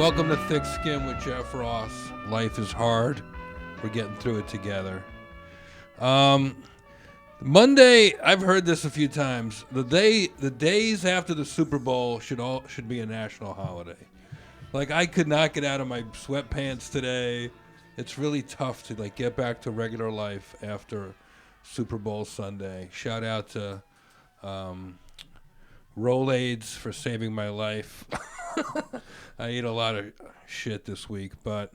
Welcome to Thick Skin with Jeff Ross. Life is hard. We're getting through it together. Monday, I've heard this a few times. The days after the Super Bowl should be a national holiday. Like, I could not get out of my sweatpants today. It's really tough to get back to regular life after Super Bowl Sunday. Shout out to Rolaids for saving my life. I ate a lot of shit this week, but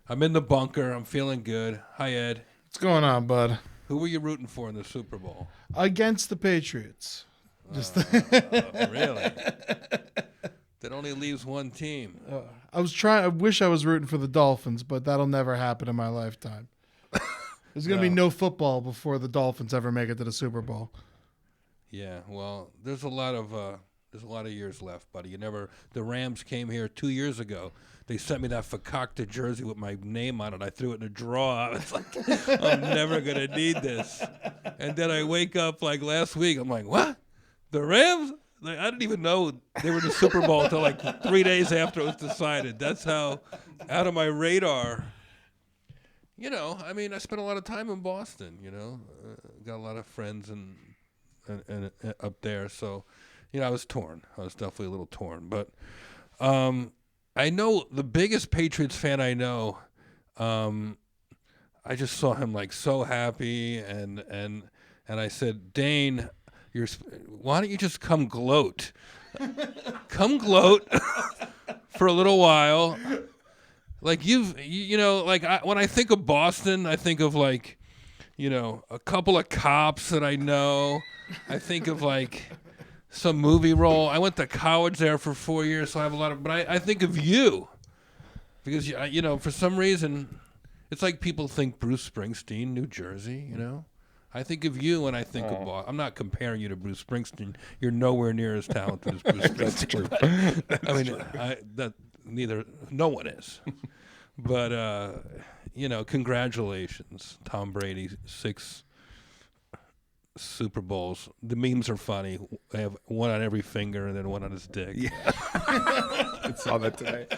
I'm in the bunker. I'm feeling good. Hi, Ed. What's going on, bud? Who were you rooting for in the Super Bowl? Against the Patriots. Really? That only leaves one team. I wish I was rooting for the Dolphins, but that'll never happen in my lifetime. There's going to be no football before the Dolphins ever make it to the Super Bowl. Yeah, well, there's a lot of years left, buddy. The Rams came here 2 years ago. They sent me that fakakta jersey with my name on it. I threw it in a drawer. I was like, I'm never going to need this. And then I wake up last week. I'm like, what? The Rams? I didn't even know they were in the Super Bowl until 3 days after it was decided. That's how out of my radar. I spent a lot of time in Boston, got a lot of friends and up there. So, I was torn. I was definitely a little torn. But I know the biggest Patriots fan I know, I just saw him so happy. And I said, Dane, why don't you just come gloat? Come gloat for a little while. When I think of Boston, I think of a couple of cops that I know. I think of some movie role. I went to college there for 4 years, so I have a lot of. But I think of you because for some reason, it's like people think Bruce Springsteen, New Jersey. I think of you when I think of Boston. I'm not comparing you to Bruce Springsteen. You're nowhere near as talented as Bruce Springsteen. That's true. No one is. But congratulations, Tom Brady, 6 Super Bowls. The memes are funny. They have one on every finger and then one on his dick. Yeah. I saw that today.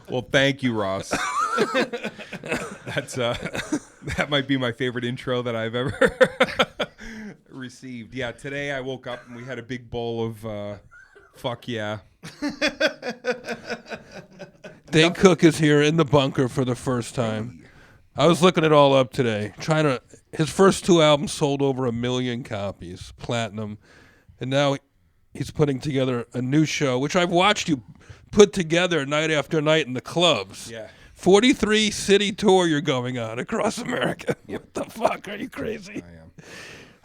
Well, thank you, Ross. That might be my favorite intro that I've ever received. Yeah, today I woke up and we had a big bowl of fuck yeah. Dane Cook is here in the bunker for the first time. I was looking it all up today. His first 2 albums sold over 1 million copies, platinum, and now he's putting together a new show, which I've watched you put together night after night in the clubs. Yeah. 43 city tour you're going on across America. Yep. What the fuck? Are you crazy? I am.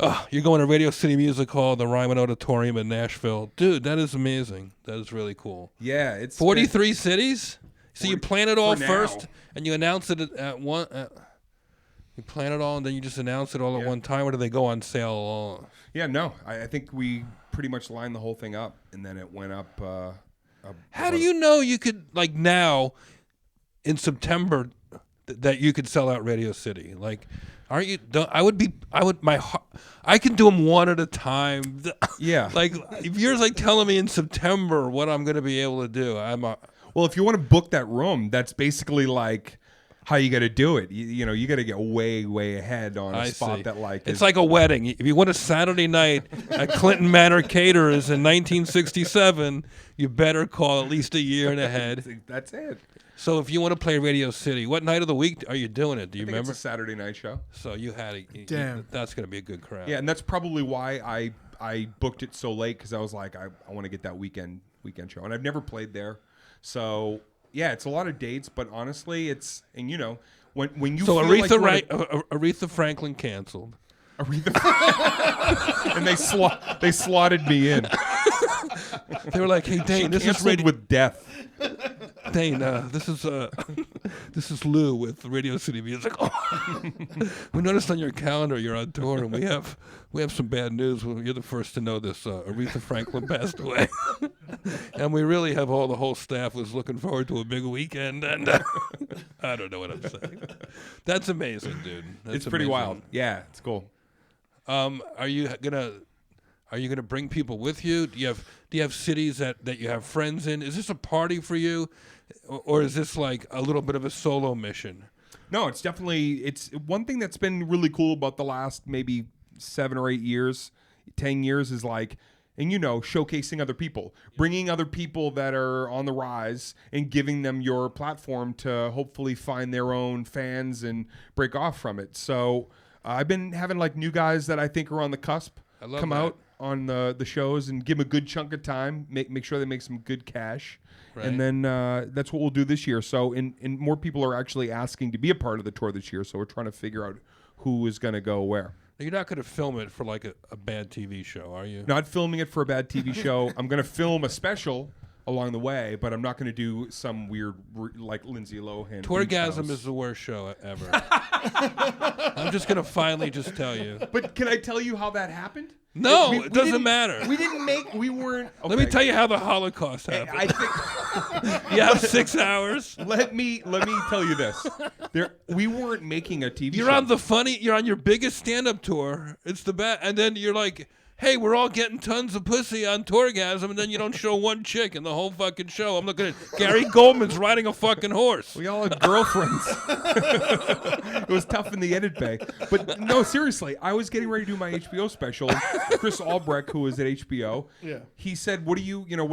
Oh, you're going to Radio City Music Hall, the Ryman Auditorium in Nashville. Dude, that is amazing. That is really cool. Yeah, it's 43 cities? So you plan it all first, now. and you announce it at one. You plan it all, and then you just announce it all at one time, or do they go on sale all? Yeah, no. I think we pretty much lined the whole thing up, and then it went up. How do you know you could now in September that you could sell out Radio City? Aren't you? I can do them one at a time. Yeah. If you're telling me in September what I'm going to be able to do, Well, if you want to book that room, that's basically how you got to do it. You got to get way, way ahead on a spot that it's like a wedding. If you want a Saturday night at Clinton Manor Caterers in 1967, you better call at least a year and ahead. That's it. So if you want to play Radio City, what night of the week are you doing it? Do you remember? It's a Saturday night show. So you had Damn. That's going to be a good crowd. Yeah, and that's probably why I booked it so late, because I was like, I want to get that weekend show, and I've never played there. So yeah, it's a lot of dates, but honestly, when you so feel Aretha Franklin canceled. And they slotted me in. They were like, "Hey Dane, this is with death." Dane, this is Lou with Radio City Music. We noticed on your calendar you're on tour, and we have some bad news. Well, you're the first to know this. Aretha Franklin passed away, and we really have the whole staff was looking forward to a big weekend. And I don't know what I'm saying. That's amazing, dude. It's pretty wild. Yeah, it's cool. Are you gonna bring people with you? Do you have Do you have cities that you have friends in? Is this a party for you, or is this like a little bit of a solo mission? No, it's one thing that's been really cool about the last maybe 7 or 8 years, 10 years is like, and showcasing other people, bringing other people that are on the rise and giving them your platform to hopefully find their own fans and break off from it. So I've been having like new guys that I think are on the cusp come out on the shows and give them a good chunk of time, make sure they make some good cash. Right. And then that's what we'll do this year. So and more people are actually asking to be a part of the tour this year. So we're trying to figure out who is going to go where. You're not going to film it for like a bad TV show, are you? Not filming it for a bad TV show. I'm going to film a special along the way, but I'm not going to do some weird like Lindsay Lohan. Tourgasm is the worst show ever. I'm just going to finally just tell you. But can I tell you how that happened? No, it doesn't matter. We weren't. Okay. Let me tell you how the Holocaust happened. I think you have 6 hours. Let me tell you this. We weren't making a TV show. You're on your biggest stand-up tour. It's the best, and then you're like, hey, we're all getting tons of pussy on Tourgasm, and then you don't show one chick in the whole fucking show. I'm looking at Gary Goldman's riding a fucking horse. We all had girlfriends. It was tough in the edit bay. But no, seriously, I was getting ready to do my HBO special. Chris Albrecht, who was at HBO, he said, what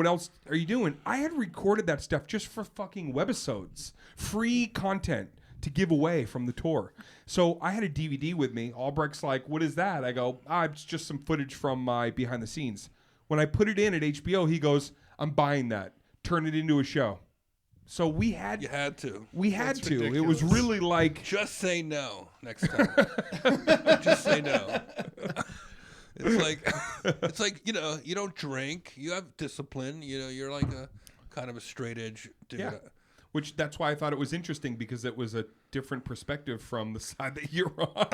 else are you doing? I had recorded that stuff just for fucking webisodes. Free content to give away from the tour. So I had a DVD with me. Albrecht's like, what is that? I go, it's just some footage from my behind the scenes. When I put it in at HBO, he goes, I'm buying that. Turn it into a show. So you had to. We had to. Ridiculous. It was really like... Just say no next time. Just say no. It's like, you don't drink. You have discipline. You're like a kind of a straight edge dude. Yeah. That's why I thought it was interesting, because it was a different perspective from the side that you're on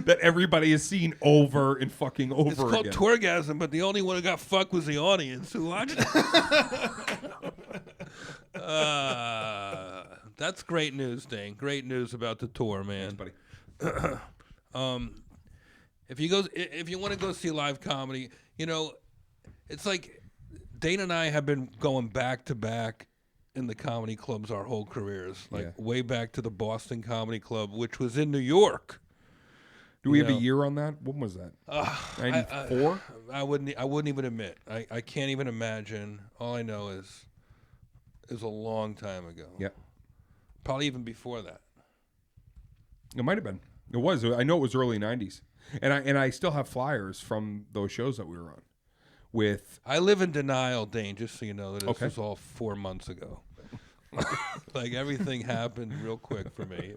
that everybody has seen over and fucking over again. It's called Tourgasm, but the only one who got fucked was the audience who watched it. That's great news, Dane. Great news about the tour, man. Thanks, buddy. If you want to go see live comedy, it's like Dane and I have been going back to back in the comedy clubs our whole careers, way back to the Boston Comedy Club, which was in New York. Do we have a year on that? When was that? 94? I wouldn't even admit. I can't even imagine. All I know is a long time ago. Yeah. Probably even before that. It might have been. It was. I know it was early 90s. And I still have flyers from those shows that we were on. I live in denial, Dane, just so you know that this was all 4 months ago. Like, everything happened real quick for me.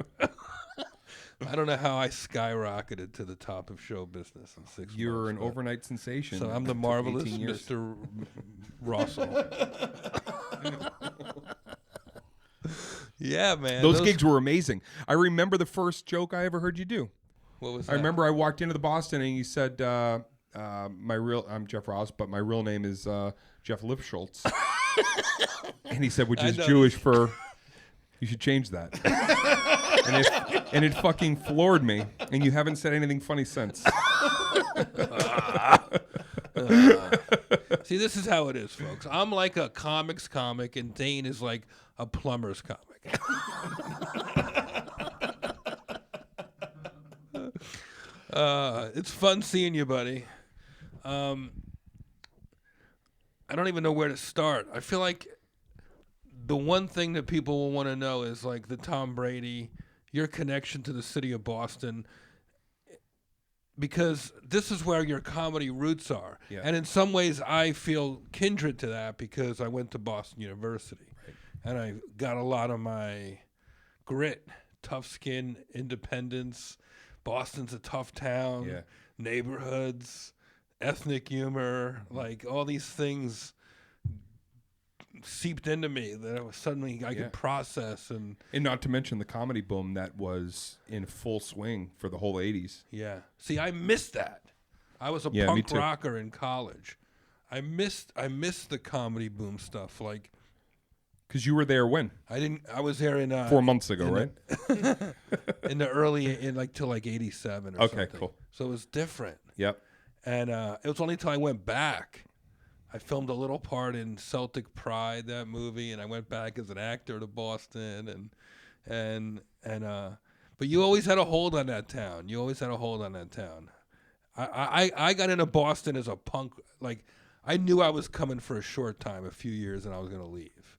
I don't know how I skyrocketed to the top of show business in 6 months. You're an overnight sensation. So I'm the marvelous Mr. Russell. Yeah, man. Those gigs were amazing. I remember the first joke I ever heard you do. What was that? I remember I walked into the Boston and you said, I'm Jeff Ross, but my real name is Jeff Lipschultz. And he said, which is Jewish for, you should change that. and it fucking floored me. And you haven't said anything funny since. See, this is how it is, folks. I'm like a comics comic, and Dane is like a plumber's comic. It's fun seeing you, buddy. I don't even know where to start. I feel like the one thing that people will want to know is like the Tom Brady, your connection to the city of Boston, because this is where your comedy roots are. Yeah. And in some ways I feel kindred to that because I went to Boston University. Right. And I got a lot of my grit, tough skin, independence. Boston's a tough town. Yeah. Neighborhoods, ethnic humor, like all these things seeped into me that I could process. And not to mention the comedy boom that was in full swing for the whole 80s. Yeah. See, I missed that. I was a punk rocker in college. I missed the comedy boom stuff. Like, because you were there when? I was there in 4 months ago, right? In the early, till like 87 or something. Okay, cool. So it was different. Yep. And it was only until I went back. I filmed a little part in Celtic Pride, that movie, and I went back as an actor to Boston, but you always had a hold on that town. You always had a hold on that town. I got into Boston as a punk. Like, I knew I was coming for a short time, a few years, and I was going to leave.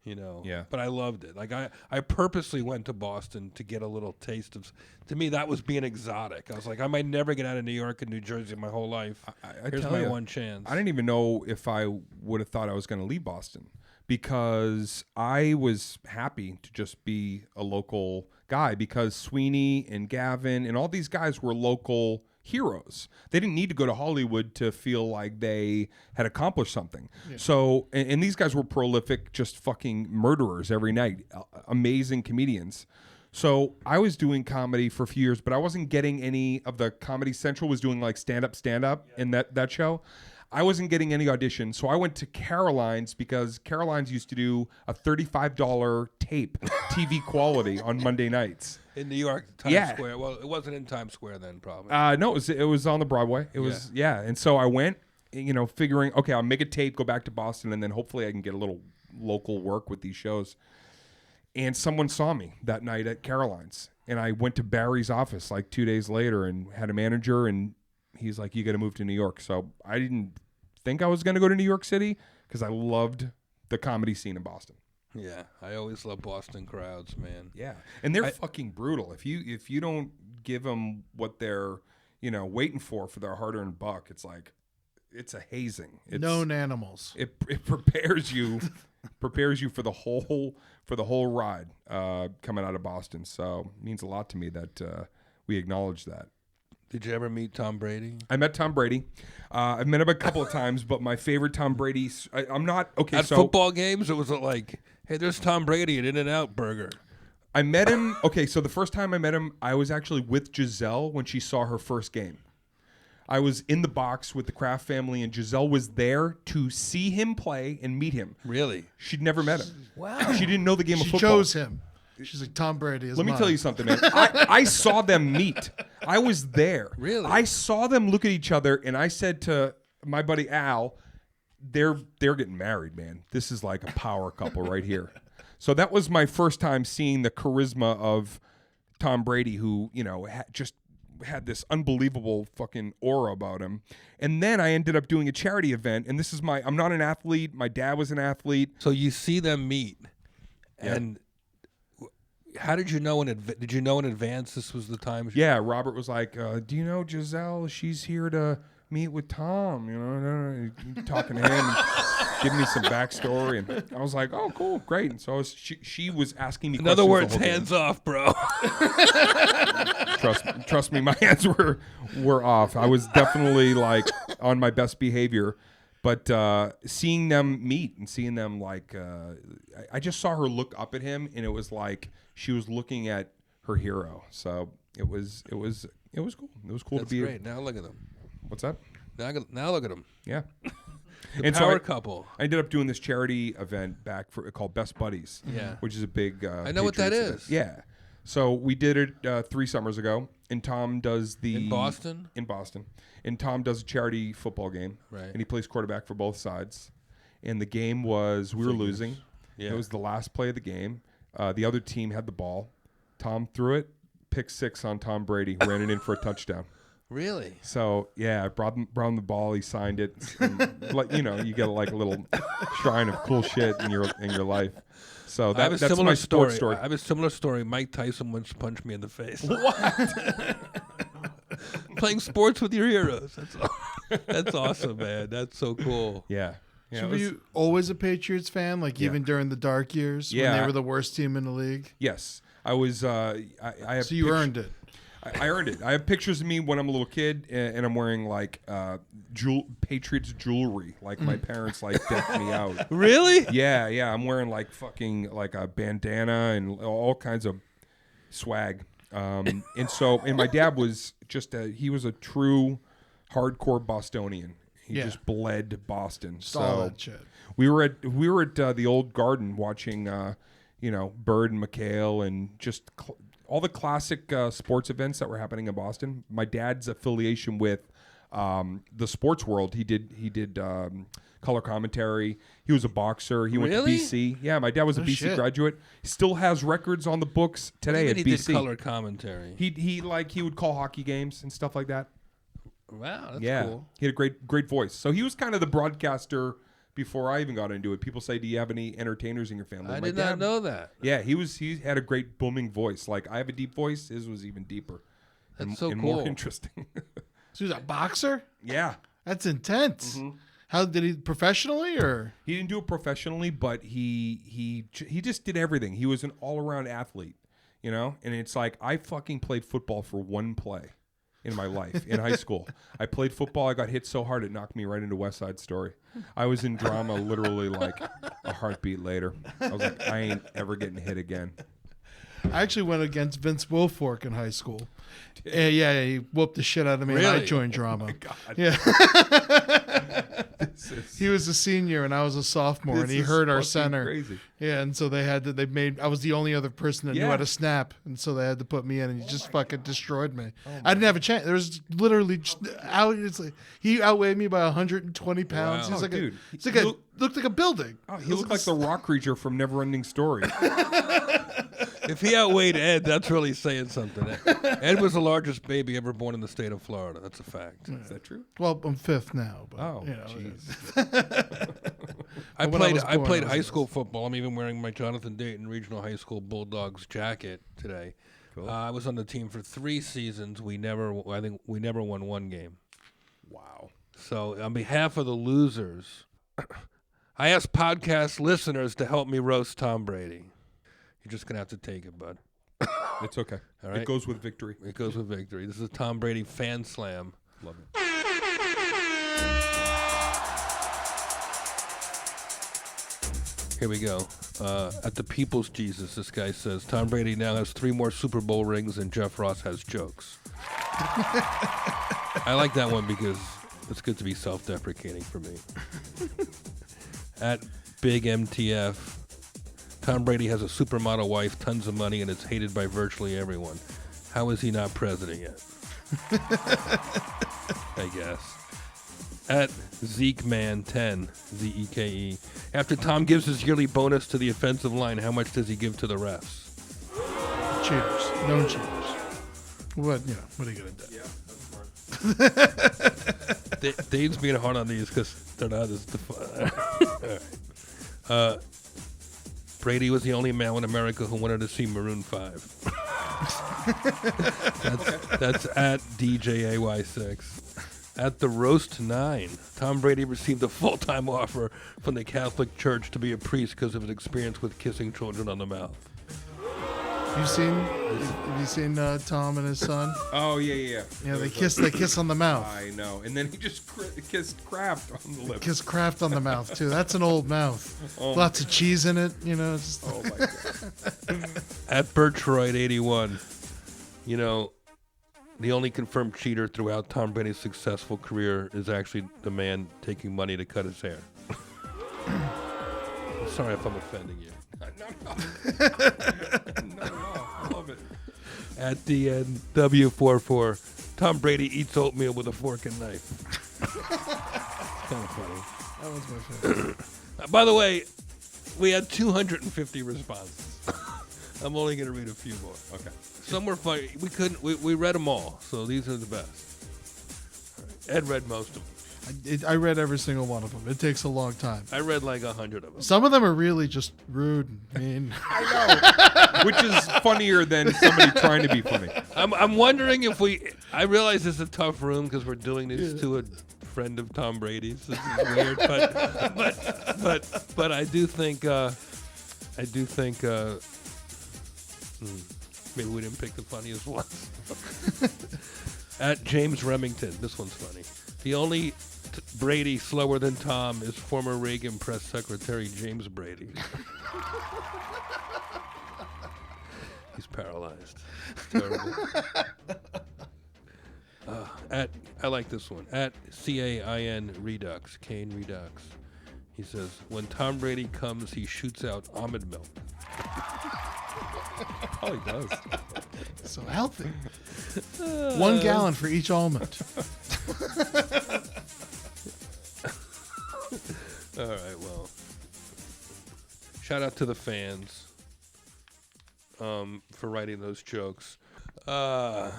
Yeah. But I loved it. Like, I purposely went to Boston to get a little taste of. To me, that was being exotic. I was like, I might never get out of New York and New Jersey my whole life. Here's tell my ya, one chance. I didn't even know if I would have thought I was going to leave Boston, because I was happy to just be a local guy, because Sweeney and Gavin and all these guys were local heroes. They didn't need to go to Hollywood to feel like they had accomplished something. Yeah. So, and these guys were prolific, just fucking murderers every night, amazing comedians. So I was doing comedy for a few years, but I wasn't getting any of the Comedy Central was doing like stand up in that show. I wasn't getting any auditions, so I went to Caroline's, because Caroline's used to do a $35 tape, TV quality, on Monday nights. In New York, Times Square. Well, it wasn't in Times Square then, probably. No, it was on the Broadway. It was, and so I went, figuring, okay, I'll make a tape, go back to Boston, and then hopefully I can get a little local work with these shows. And someone saw me that night at Caroline's, and I went to Barry's office like 2 days later and had a manager, and he's like, you got to move to New York. So I didn't think I was going to go to New York City, because I loved the comedy scene in Boston. Yeah, I always love Boston crowds, man. Yeah, and they're fucking brutal. If you don't give them what they're waiting for their hard-earned buck, it's like it's a hazing. It's known animals. It prepares you for the whole ride coming out of Boston. So it means a lot to me that we acknowledge that. Did you ever meet Tom Brady? I met Tom Brady. I've met him a couple of times, but my favorite Tom Brady. I'm not okay. At football games, it was like, hey, there's Tom Brady at In-N-Out Burger. I met him. Okay, so the first time I met him, I was actually with Giselle when she saw her first game. I was in the box with the Kraft family, and Giselle was there to see him play and meet him. Really? She'd never met him. Wow. She didn't know the game of football. She chose him. She's like, Tom Brady is Let me mine. tell you something, man. I saw them meet. I was there. Really? I saw them look at each other, and I said to my buddy Al, they're getting married, man. This is like a power couple right here. So that was my first time seeing the charisma of Tom Brady, who, just had this unbelievable fucking aura about him. And then I ended up doing a charity event, and I'm not an athlete. My dad was an athlete. So you see them meet, and how did you know did you know in advance this was the time? Yeah, Robert was like, do you know Giselle? She's here to meet with Tom, talking to him, giving me some backstory. And I was like, oh, cool, great. And so she was asking me in questions. other words, the whole hands off, bro. Trust me, my hands were off. I was definitely like on my best behavior. But seeing them meet and seeing them I just saw her look up at him, and it was like she was looking at her hero. So it was cool. It was cool That's to be. Great. Now look at them. What's that? Now look at them. Yeah. The power couple. I ended up doing this charity event called Best Buddies. Yeah. Which is a big. I know what that Patriots is. event. Yeah. So we did it 3 summers ago, and Tom does in Boston. And Tom does a charity football game, right? And he plays quarterback for both sides. And the game was we were losing. Yeah. It was the last play of the game. The other team had the ball. Tom threw it, pick 6 on Tom Brady, ran it in for a touchdown. Really? So yeah, I brought him the ball. He signed it. You get like a little shrine of cool shit in your life. So that's my sports story. I have a similar story. Mike Tyson once punched me in the face. What? Playing sports with your heroes. That's awesome, man. That's so cool. Yeah. So were you always a Patriots fan, even during the dark years when they were the worst team in the league? Yes, I was. I have so you earned it. I earned it. I have pictures of me when I'm a little kid, and I'm wearing Patriots jewelry. Like my parents decked me out. Really? Yeah. I'm wearing fucking a bandana and all kinds of swag. And my dad was he was a true hardcore Bostonian. He just bled Boston. All that shit. We were at the old Garden watching, Bird and McHale and just all the classic sports events that were happening in Boston. My dad's affiliation with the sports world. He did color commentary. He was a boxer. He went to Really? BC. Yeah, my dad was a BC shit. graduate. He still has records on the books today at he BC. did color commentary. He would call hockey games and stuff like that. Wow, that's cool. He had a great voice. So he was kind of the broadcaster before I even got into it. People say, "Do you have any entertainers in your family?" I My did dad- not know that. Yeah, he had a great booming voice. Like I have a deep voice. His was even deeper. That's so and cool. more interesting. So he's a boxer? Yeah. That's intense. Mm-hmm. How did he professionally or? He didn't do it professionally, but he just did everything. He was an all-around athlete, you know? And it's like I fucking played football for one play in my life in high school. I played football. I got hit so hard it knocked me right into West Side Story. I was in drama literally like a heartbeat later. I was like, I ain't ever getting hit again. I actually went against Vince Wilfork in high school. Yeah, he whooped the shit out of me and I Really? joined drama. God. Yeah. This is, He was a senior and I was a sophomore, and this he is hurt our fucking center. Crazy. Yeah, and so I was the only other person that knew Yeah. how to snap, and so they had to put me in, and he just fucking destroyed me. Oh I didn't have a chance. There was literally he outweighed me by 120 pounds. Wow. He's Oh, like dude. looked like a building. Oh, he looked like the rock creature from Neverending Story. If he outweighed Ed, that's really saying something. Ed was the largest baby ever born in the state of Florida. That's a fact. Is that true? Well, I'm fifth now, but Oh, you know, jeez. I When I played was born, played I was high this. school football. I'm even wearing my Jonathan Dayton Regional High School Bulldogs jacket today. Cool. I was on the team for 3 seasons. I think we never won one game. Wow. So on behalf of the losers, I ask podcast listeners to help me roast Tom Brady. You're just gonna have to take it, bud. It's okay. All right. It goes with victory. It goes with victory. This is a Tom Brady fan slam. Love it. Here we go. At the People's Jesus, this guy says, Tom Brady now has 3 more Super Bowl rings and Jeff Ross has jokes. I like that one because it's good to be self-deprecating for me. At Big MTF, Tom Brady has a supermodel wife, tons of money, and is hated by virtually everyone. How is he not president yet? I guess. At ZekeMan10, Z-E-K-E. After Tom gives his yearly bonus to the offensive line, how much does he give to the refs? cheaters, known cheaters. What are you gonna do? Yeah, that's smart. Dave's being hard on these because they're not as defined. Brady was the only man in America who wanted to see Maroon 5. That's at DJAY6. At the Roast 9, Tom Brady received a full-time offer from the Catholic Church to be a priest because of his experience with kissing children on the mouth. Have you seen Tom and his son? Oh, yeah. Yeah, they kiss on the mouth. I know. And then he just kissed Kraft on the lips. Kiss Kraft on the mouth too. That's an old mouth. Oh Lots of cheese in it. You know. It's just, Oh, my God. At Bertroid81, the only confirmed cheater throughout Tom Brady's successful career is actually the man taking money to cut his hair. Sorry if I'm offending you. No. Not at all. I love it. At the end, W44, Tom Brady eats oatmeal with a fork and knife. Kind of funny. that was my favorite. By the way, we had 250 responses. I'm only going to read a few more. Okay. Some were funny. We read them all, so these are the best. All right. Ed read most of them. I read every single one of them. It takes a long time. I read like 100 of them. Some of them are really just rude and mean. I know. Which is funnier than somebody trying to be funny. I'm wondering if I realize this is a tough room because we're doing this to a friend of Tom Brady's. This is weird, but I do think maybe we didn't pick the funniest ones. At James Remington, this one's funny. The only Brady slower than Tom is former Reagan press secretary James Brady. He's paralyzed. Terrible. I like this one. At CAIN Redux, Kane Redux. He says, when Tom Brady comes, he shoots out almond milk. Oh, he does. So healthy. 1 gallon for each almond. All right, well. Shout out to the fans for writing those jokes. Yeah,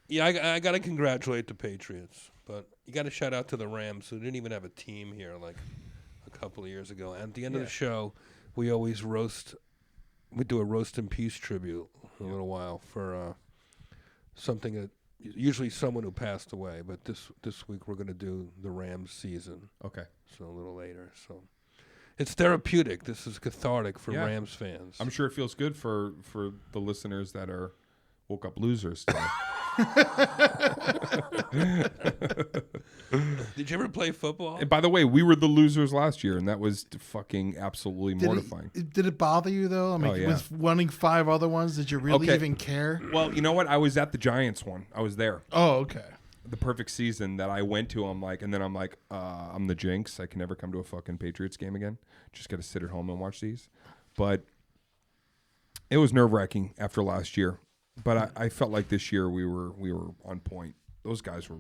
I got to congratulate the Patriots, but you got to shout out to the Rams, who didn't even have a team here like a couple of years ago. And at the end of the show, we always do a roast and peace tribute a little while for something that usually someone who passed away, but this week we're going to do the Rams season. Okay. So a little later. So it's therapeutic. This is cathartic for Rams fans. I'm sure it feels good for the listeners that are woke up losers today. Did you ever play football? And by the way, we were the losers last year, and that was fucking absolutely mortifying. Did it bother you though? I mean, with winning 5 other ones, did you really even care? Well, you know what? I was at the Giants one. I was there. Oh, okay. The perfect season that I went to. I'm like, I'm the jinx. I can never come to a fucking Patriots game again. Just got to sit at home and watch these. But it was nerve-wracking after last year. But I felt like this year we were on point. Those guys were.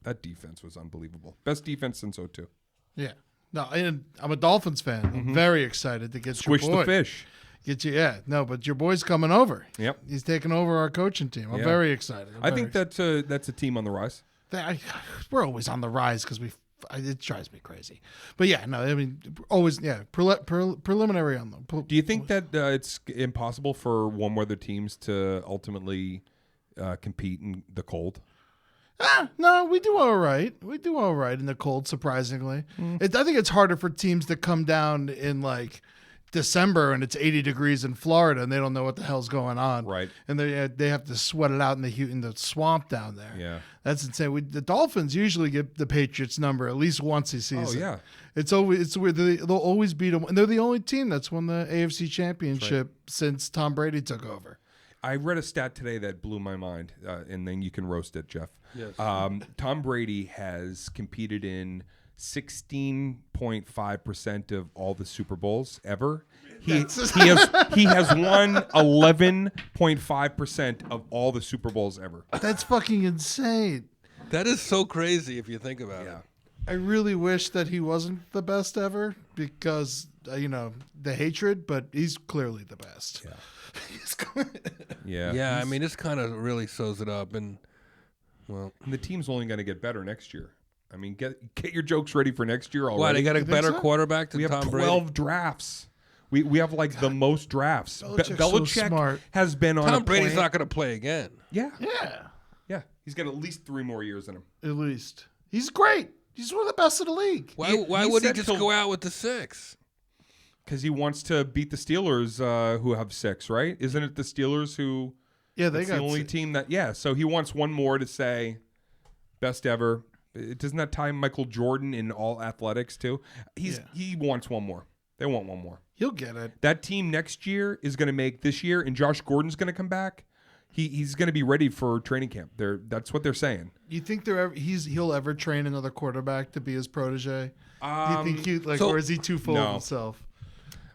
That defense was unbelievable. Best defense since 2002. Yeah. No, and I'm a Dolphins fan. I'm very excited to get Squish your boy. the fish. Get you, but your boy's coming over. Yep. He's taking over our coaching team. I'm very excited. I think that's a team on the rise. We're always on the rise because it drives me crazy. But yeah, no, I mean, always, preliminary on them. Do you think that it's impossible for warm weather teams to ultimately compete in the cold? No, we do all right. We do all right in the cold, surprisingly. I think it's harder for teams to come down in like December and it's 80 degrees in Florida and they don't know what the hell's going on. Right. And they have to sweat it out in the swamp down there. Yeah. That's insane. The Dolphins usually get the Patriots number at least once a season. Oh yeah. It's weird. They'll always beat them, and they're the only team that's won the AFC Championship since Tom Brady took over. I read a stat today that blew my mind, and then you can roast it, Jeff. Yes. Tom Brady has competed in 16.5% of all the Super Bowls ever. He has won 11.5% of all the Super Bowls ever. That's fucking insane. That is so crazy if you think about it. I really wish that he wasn't the best ever because the hatred, but he's clearly the best. Yeah. Yeah. Yeah, I mean, this kind of really sews it up, and the team's only going to get better next year. I mean, get your jokes ready for next year already. Why, they got a better quarterback than Tom Brady? We have 12 drafts. We have the most drafts. Belichick's so smart. Has been on Tom Brady's not going to play again. Yeah. Yeah. Yeah. He's got at least 3 more years in him. At least. He's great. He's one of the best in the league. Why would he just go out with the 6? Because he wants to beat the Steelers, who have 6, right? Isn't it the Steelers who? Yeah, they got the only 6. team that. Yeah, so he wants one more to say, best ever. Doesn't that tie Michael Jordan in all athletics too? He wants one more. They want one more. He'll get it. That team next year is going to make this year, and Josh Gordon's going to come back. He's going to be ready for training camp. That's what they're saying. You think he'll ever train another quarterback to be his protege? Do you think or is he too full of himself?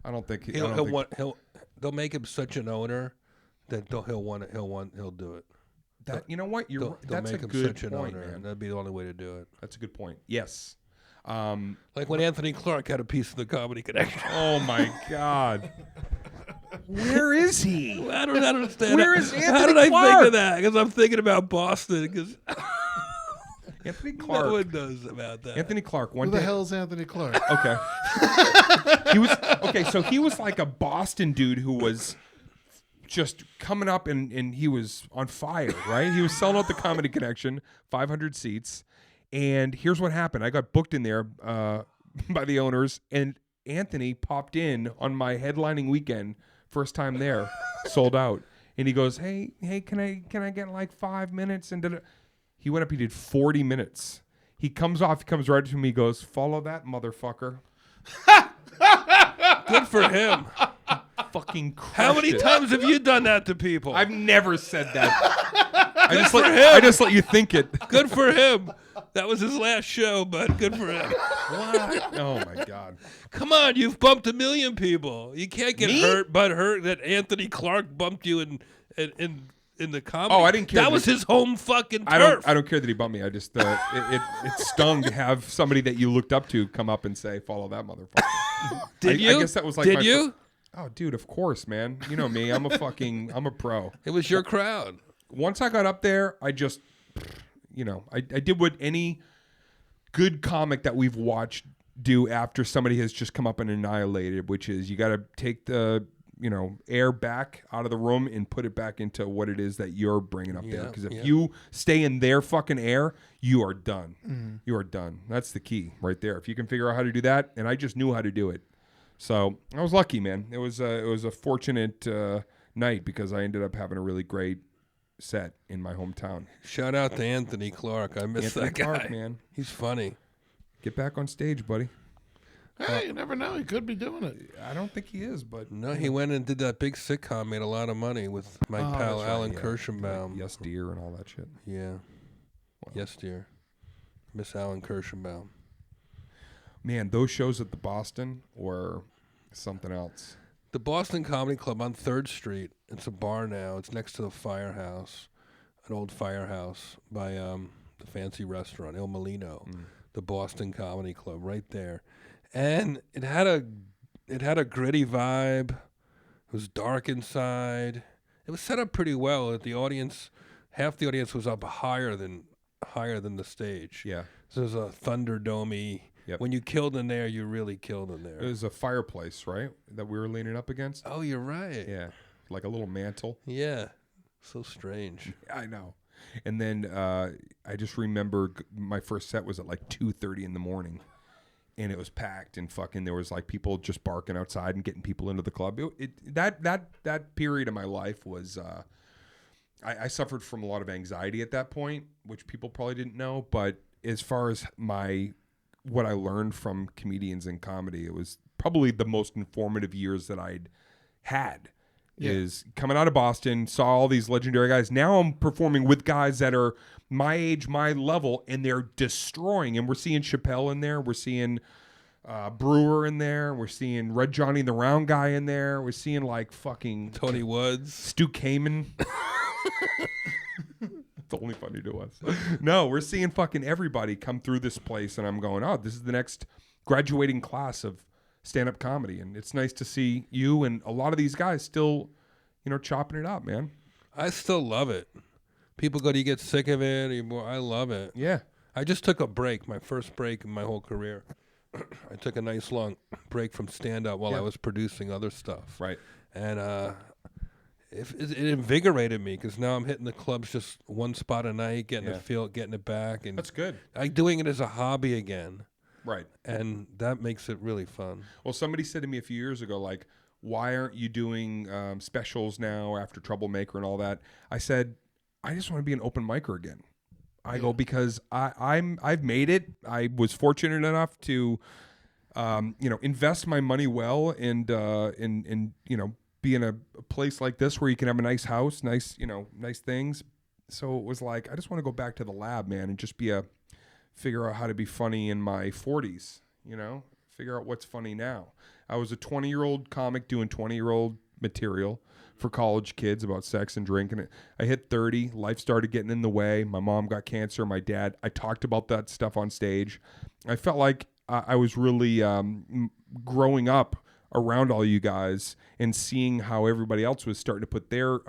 I don't think they'll make him such an owner that he'll do it. You know what? They'll that's make a him good such an point, owner, man. and that'd be the only way to do it. That's a good point. Yes. Like when Anthony Clark had a piece of the Comedy Connection. Oh my God. Where is he? I don't understand. Where is Anthony How did Clark? I think of that? Because I'm thinking about Boston. Because Anthony Clark. No one knows about that. Anthony Clark. Who the hell is Anthony Clark? Okay. So he was like a Boston dude who was just coming up and he was on fire, right? He was selling out the Comedy Connection, 500 seats. And here's what happened. I got booked in there by the owners, and Anthony popped in on my headlining weekend, first time there, sold out. And he goes, hey, can I get like 5 minutes? And he went up, he did 40 minutes. He comes right to me, he goes, follow that motherfucker. Good for him. Fucking crushed How many times have you done that to people? I've never said that. I just let you think it. Good for him. That was his last show, but good for him. What? Oh my God. Come on, you've bumped 1 million people. You can't get Me? hurt that Anthony Clark bumped you and in the comedy. Oh, I didn't care. That was his home fucking I turf. don't care that he bumped me. I just it stung to have somebody that you looked up to come up and say, "Follow that motherfucker." Did you? I guess that was like. Did you? Oh, dude, of course, man. You know me. I'm a pro. It was your crowd. Once I got up there, I just, I did what any good comic that we've watched do after somebody has just come up and annihilated, which is you got to take the, air back out of the room and put it back into what it is that you're bringing up there. Because if you stay in their fucking air, you are done. Mm-hmm. You are done. That's the key right there. If you can figure out how to do that, and I just knew how to do it. So I was lucky, man. It was a fortunate night because I ended up having a really great set in my hometown. Shout out to Anthony Clark. I miss that guy. Clark, man. He's funny. Get back on stage, buddy. Hey, you never know. He could be doing it. I don't think he is, but no, he went and did that big sitcom, made a lot of money with my pal Alan Kirschenbaum. Yes, dear, and all that shit. Yeah. Wow. Yes, dear. Miss Alan Kirschenbaum. Man, those shows at the Boston were something else. The Boston Comedy Club on 3rd Street. It's a bar now. It's next to the firehouse, an old firehouse by the fancy restaurant, Il Molino. The Boston Comedy Club, right there. And it had a gritty vibe. It was dark inside. It was set up pretty well. The audience, half the audience was up higher than the stage. Yeah. So it was a Thunderdome-y. Yep. When you killed in there, you really killed in there. It was a fireplace, right, that we were leaning up against? Oh, you're right. Yeah, like a little mantle. Yeah. So strange. I know. And then I just remember my first set was at like 2:30 in the morning. And it was packed, and fucking there was like people just barking outside and getting people into the club. That period of my life was, I suffered from a lot of anxiety at that point, which people probably didn't know. But as far as what I learned from comedians in comedy, it was probably the most informative years that I'd had. Yeah. Is coming out of Boston, saw all these legendary guys. Now I'm performing with guys that are my age, my level, and they're destroying. And we're seeing Chappelle in there. We're seeing Brewer in there. We're seeing Red Johnny the Round Guy in there. We're seeing like fucking Tony Woods, Stu Kamen. It's only funny to us. No, we're seeing fucking everybody come through this place, and I'm going, oh, this is the next graduating class of stand-up comedy, and it's nice to see you and a lot of these guys still, chopping it up, man. I still love it. People go, do you get sick of it? I love it. Yeah. I just took a break, my first break in my whole career. I took a nice long break from stand-up while I was producing other stuff. Right. And it invigorated me because now I'm hitting the clubs just one spot a night, getting it back. And that's good. I'm doing it as a hobby again. Right. And that makes it really fun. Well, somebody said to me a few years ago, like, why aren't you doing specials now after Troublemaker and all that? I said, I just want to be an open micer again. I go, because I've made it. I was fortunate enough to, invest my money well and be in a place like this where you can have a nice house, nice things. So it was like, I just want to go back to the lab, man, and just figure out how to be funny in my 40s, figure out what's funny now. I was a 20-year-old comic doing 20-year-old material for college kids about sex and drinking. I hit 30, life started getting in the way. My mom got cancer, my dad. I talked about that stuff on stage. I felt like I was really growing up around all you guys and seeing how everybody else was starting to put their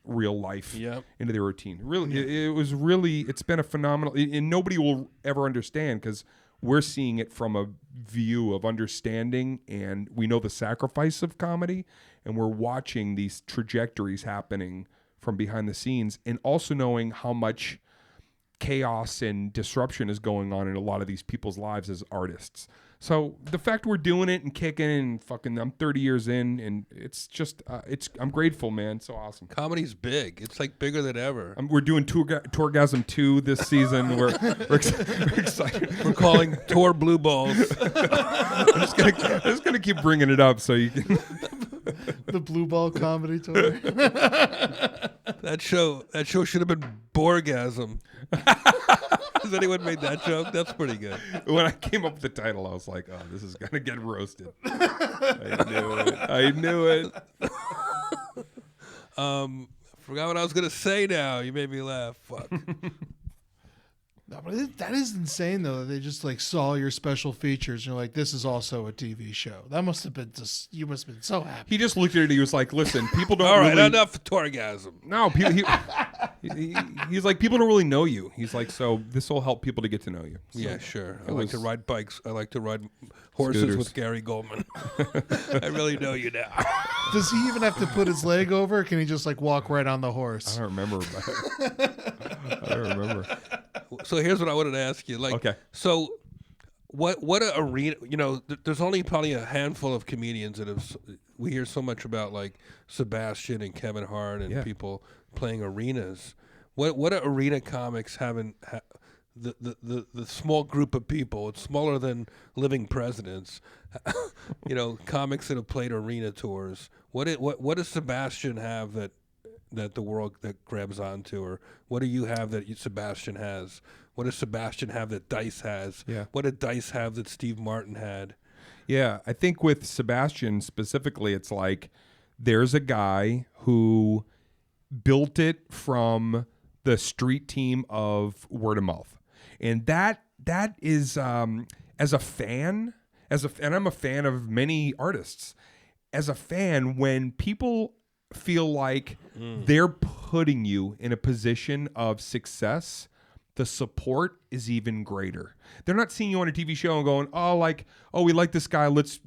real life into their routine. Really, it was really, it's been a phenomenal, and nobody will ever understand because we're seeing it from a view of understanding, and we know the sacrifice of comedy, and we're watching these trajectories happening from behind the scenes, and also knowing how much chaos and disruption is going on in a lot of these people's lives as artists. So the fact we're doing it and kicking and fucking, I'm 30 years in, and it's just, I'm grateful, man. So awesome. Comedy's big. It's like bigger than ever. We're doing Tourgasm 2 this season. we're excited. We're calling Tour Blue Balls. I'm just gonna keep bringing it up so you can. The Blue Ball Comedy Tour. That show should have been Borgasm. Has anyone made that joke? That's pretty good. When I came up with the title, I was like, oh, this is going to get roasted. I knew it. Forgot what I was gonna say now. You made me laugh. Fuck. No, but that is insane though. That they just like saw your special features and you're like, this is also a TV show. That must have been just, you must have been so happy. He just looked at it. He was like, "Listen, people don't All right, really enough Tourgasm. no." He's like, people don't really know you. He's like, so this will help people to get to know you. So Yeah, sure. I it like to was- ride bikes. I like to ride horses Scooters. with Gary Goldman. I really know you now. Does he even have to put his leg over? Or can he just like walk right on the horse? I don't remember. I don't remember. So here's what I wanted to ask you. Like, Okay. So, what a arena? You know, there's only probably a handful of comedians that have. We hear so much about like Sebastian and Kevin Hart and Yeah. people playing arenas. What do arena comics haven't? The small group of people. It's smaller than living presidents. You know, comics that have played arena tours. What does Sebastian have that the world that grabs onto, or what do you have that Sebastian has? What does Sebastian have that Dice has? Yeah. What did Dice have that Steve Martin had? Yeah, I think with Sebastian specifically, it's like there's a guy who built it from the street team of word of mouth, and that is as a fan, and I'm a fan of many artists. As a fan, when people feel like they're putting you in a position of success, the support is even greater. They're not seeing you on a TV show and going, oh, we like this guy. Let's,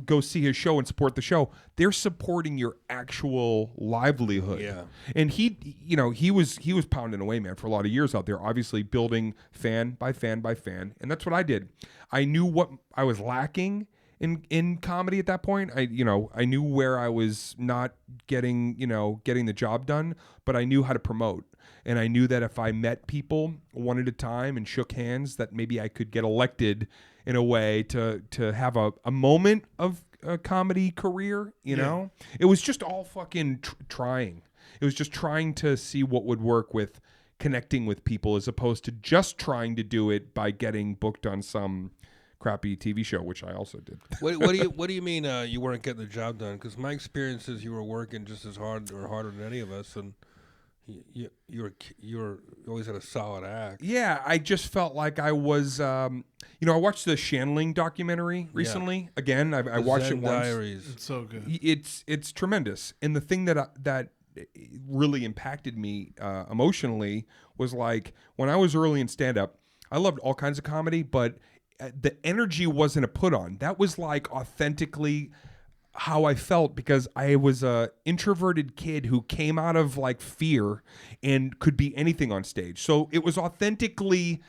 go see his show and support the show. They're supporting your actual livelihood. Yeah. And he was pounding away, man, for a lot of years out there, obviously building fan by fan by fan. And that's what I did. I knew what I was lacking in comedy at that point. I knew where I was not getting the job done, but I knew how to promote. And I knew that if I met people one at a time and shook hands, that maybe I could get elected in a way to have a moment of a comedy career, you know? It was just all fucking trying. It was just trying to see what would work with connecting with people as opposed to just trying to do it by getting booked on some crappy TV show, which I also did. What do you mean you weren't getting the job done? Because my experience is you were working just as hard or harder than any of us, and you were always had a solid act. Yeah, I just felt like I was, I watched the Shandling documentary recently. Again, I watched Zen it once. Diaries. It's so good. It's tremendous, and the thing that really impacted me emotionally was like when I was early in stand-up, I loved all kinds of comedy, but the energy wasn't a put on. That was like authentically how I felt because I was a introverted kid who came out of like fear and could be anything on stage. So it was authentically,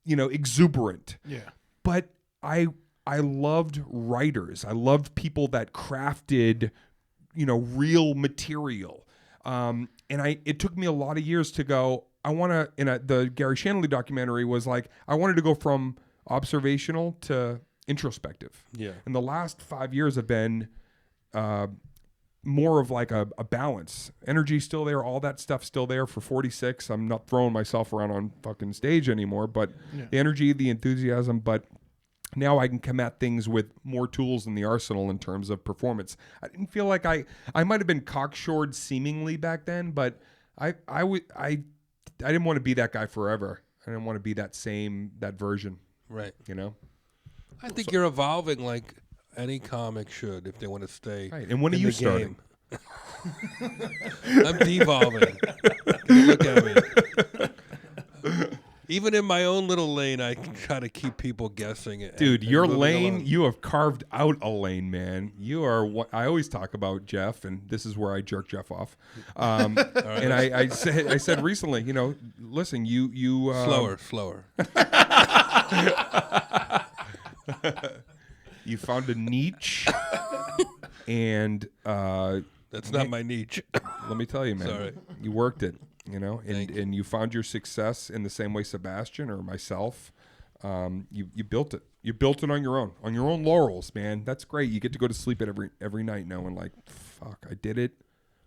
exuberant. Yeah. But I loved writers. I loved people that crafted, real material. And it took me a lot of years to go, the Gary Shandling documentary was like, I wanted to go from observational to introspective. Yeah. And the last 5 years have been more of like a balance. Energy still there, all that stuff still there for 46. I'm not throwing myself around on fucking stage anymore, but the energy, the enthusiasm, but now I can come at things with more tools in the arsenal in terms of performance. I didn't feel like I might have been cocksured seemingly back then, but I didn't want to be that guy forever. I didn't want to be that version. Right. I think you're evolving like any comic should if they want to stay. Right. And when are in you the starting? Game. I'm devolving. Look at me. Even in my own little lane, I can try to keep people guessing. Dude, and your moving lane, along. you have carved out a lane, man. You are what I always talk about Jeff, and this is where I jerk Jeff off. And I said recently, listen, you Slower. You found a niche, and That's not my niche. let me tell you, man, Sorry. you worked it, Thank you. and you found your success in the same way Sebastian or myself. You built it. You built it on your own laurels, man. That's great. You get to go to sleep at every night knowing like, fuck, I did it.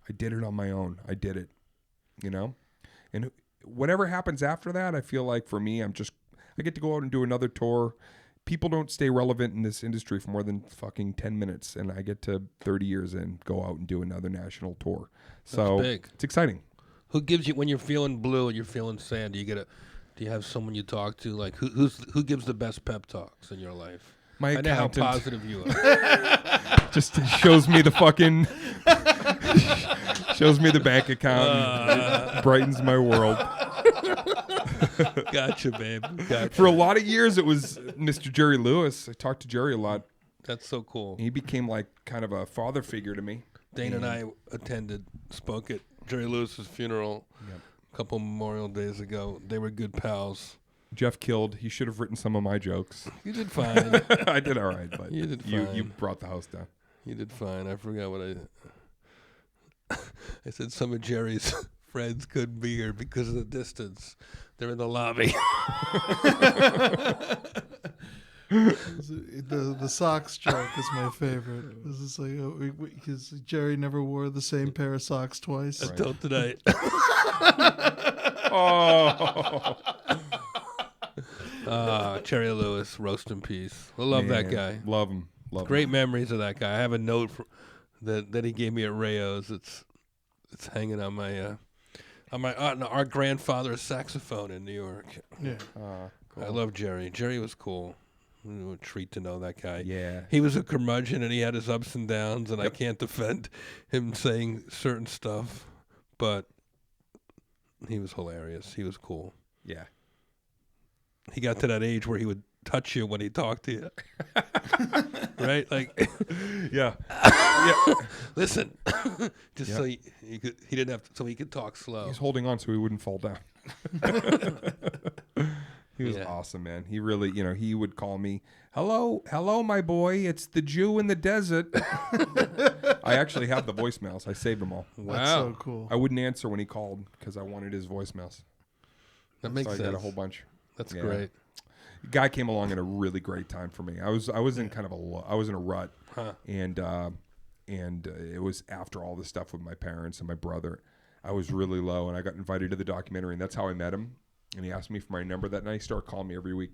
I did it on my own. I did it. And whatever happens after that, I feel like for me, I get to go out and do another tour. People don't stay relevant in this industry for more than fucking 10 minutes. And I get to 30 years in, go out and do another national tour. So big. it's exciting. Who gives you when you're feeling blue and you're feeling sad? Do you have someone you talk to? Like who gives the best pep talks in your life? My I know how accountant positive you are. just shows me the fucking shows me the bank account. It brightens my world. Gotcha, babe. Gotcha. For a lot of years, it was Mr. Jerry Lewis. I talked to Jerry a lot. That's so cool. He became like kind of a father figure to me. Dane and I spoke at Jerry Lewis's funeral a couple Memorial Days ago. They were good pals. Jeff killed. He should have written some of my jokes. You did fine. I did all right, but You did fine. you brought the house down. You did fine. I forgot what I said some of Jerry's friends couldn't be here because of the distance. They're in the lobby. The socks joke is my favorite. This is like because Jerry never wore the same pair of socks twice. Until tonight. Oh, Jerry Lewis, rest in peace. I love that guy. Love him. Love Great him. memories of that guy. I have a note that he gave me at Rayo's. It's hanging on my our grandfather's saxophone in New York. Yeah. Cool. I love Jerry. Jerry was cool. It was a treat to know that guy. Yeah. He was a curmudgeon and he had his ups and downs, and I can't defend him saying certain stuff, but he was hilarious. He was cool. Yeah. He got to that age where he would touch you when he talked to you. Right? Like, Yeah. listen, just so he didn't have to, so he could talk slow. He's holding on so he wouldn't fall down. He was awesome, man. He really, he would call me, hello, my boy. It's the Jew in the desert. I actually have the voicemails. I saved them all. Wow. That's so cool. I wouldn't answer when he called because I wanted his voicemails. That makes So I sense. got a whole bunch. That's Yeah. great. Guy came along at a really great time for me. I was in kind of I was in a rut, Huh. and it was after all the stuff with my parents and my brother. I was really low, and I got invited to the documentary, and that's how I met him. And he asked me for my number that night. He started calling me every week.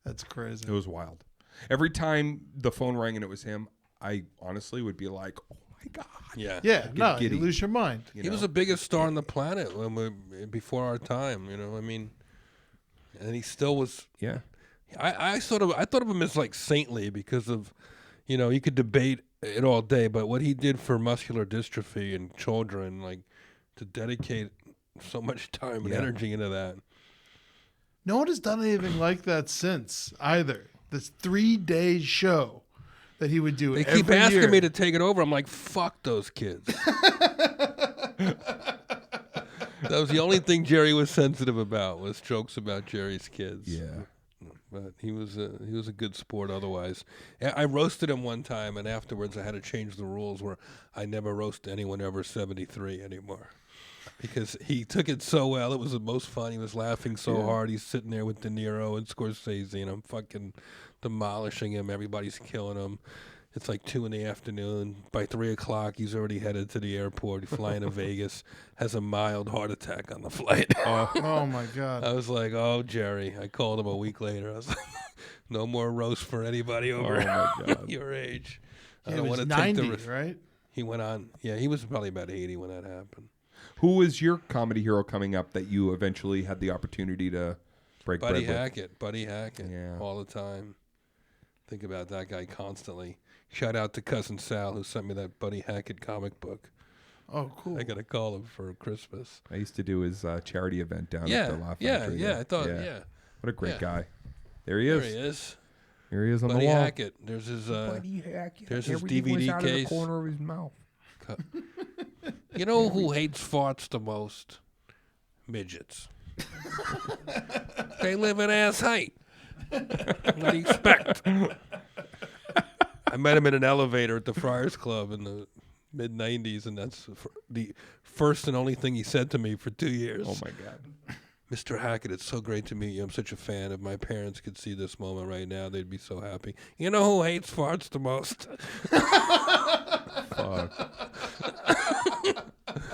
That's crazy. It was wild. Every time the phone rang and it was him, I honestly would be like, "Oh my god!" Yeah. Yeah, no, giddy. you lose your mind. You He was know? the biggest star on the planet before our time, I mean, and he still was. Yeah. I thought of him as like saintly because of, you could debate it all day, but what he did for muscular dystrophy and children, like to dedicate so much time and energy into that. No one has done anything like that since either. This 3-day show that he would do. They every keep asking year. me to take it over. I'm like, fuck those kids. That was the only thing Jerry was sensitive about, was jokes about Jerry's kids. Yeah. But he was a good sport otherwise. I roasted him one time, and afterwards I had to change the rules where I never roast anyone over 73 anymore. Because he took it so well. It was the most fun. He was laughing so hard. He's sitting there with De Niro and Scorsese, and I'm fucking demolishing him. Everybody's killing him. It's like 2 p.m. By 3 o'clock, he's already headed to the airport. He's flying to Vegas. Has a mild heart attack on the flight. Oh my God. I was like, oh, Jerry. I called him a week later. I was like, no more roast for anybody over your age. I He don't was want to take 90, the risk. right? He went on. Yeah, he was probably about 80 when that happened. Who was your comedy hero coming up that you eventually had the opportunity to break Buddy bread Hackett. Buddy Hackett. Yeah. All the time. Think about that guy constantly. Shout out to Cousin Sal who sent me that Buddy Hackett comic book. Oh, cool. I got to call him for Christmas. with? I used to do his charity event down at the Laugh Factory. Yeah. there. I thought, yeah. What a great Yeah. guy. There he There is. he is. Here he is on Buddy the wall. Hackett. There's his Hackett. there's his Everything was DVD out case. Of the corner of his mouth. You know who hates farts the most? Midgets. They live at ass height. What do you expect? I met him in an elevator at the Friars Club in the mid-'90s, and that's the first and only thing he said to me for 2 years. Oh, my God. Mr. Hackett, it's so great to meet you. I'm such a fan. If my parents could see this moment right now, they'd be so happy. You know who hates farts the most? Fuck.